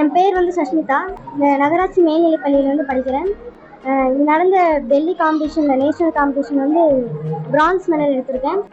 என் பேர் வந்து சஷ்மிதா. இந்த நகராட்சி மேல்நிலைப் பள்ளியிலேருந்து படிக்கிறேன். இது நடந்த டெல்லி காம்படிஷனில் நேஷனல் காம்படிஷன் வந்து பிரான்ஸ் மெடல் எடுத்திருக்கேன்.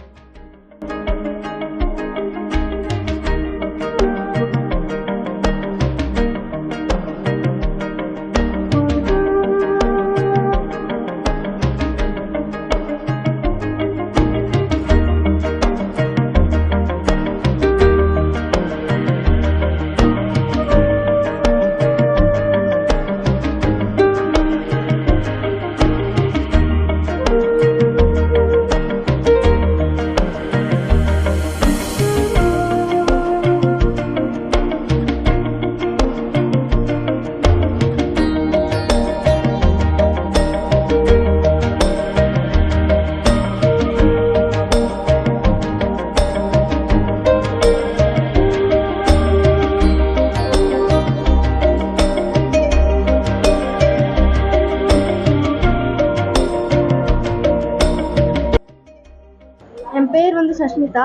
என் பேர் வந்து சஷ்மிதா.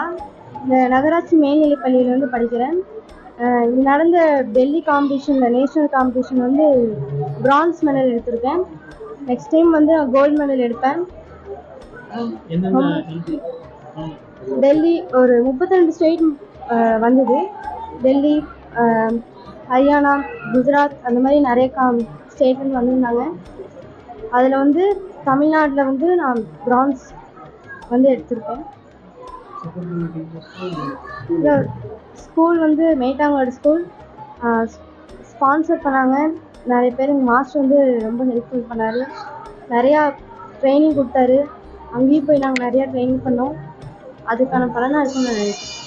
இந்த நகராட்சி மேல்நிலைப் பள்ளியிலேருந்து படிக்கிறேன். இது நடந்த டெல்லி காம்படிஷனில் நேஷனல் காம்படிஷன் வந்து பிரான்ஸ் மெடல் எடுத்திருக்கேன். நெக்ஸ்ட் டைம் வந்து கோல்டு மெடல் எடுப்பேன். டெல்லி ஒரு 32 ஸ்டேட் வந்தது. டெல்லி, ஹரியானா, குஜராத் அந்த மாதிரி நிறைய ஸ்டேட்லேருந்து வந்திருந்தாங்க. அதில் வந்து தமிழ்நாட்டில் வந்து நான் பிரான்ஸ் வந்து எடுத்திருக்கேன். ஸ்கூல் வந்து மேட்டாங்கோடு ஸ்கூல் ஸ்பான்சர் பண்ணாங்க. நிறைய பேர் எங்கள் மாஸ்டர் வந்து ரொம்ப ஹெல்ப்ஃபுல் பண்ணார். நிறையா ட்ரைனிங் கொடுத்தாரு. அங்கேயும் போய் நாங்கள் நிறையா ட்ரைனிங் பண்ணோம். அதுக்கான பலனாக இருக்கும்னு நான் நினைக்கிறேன்.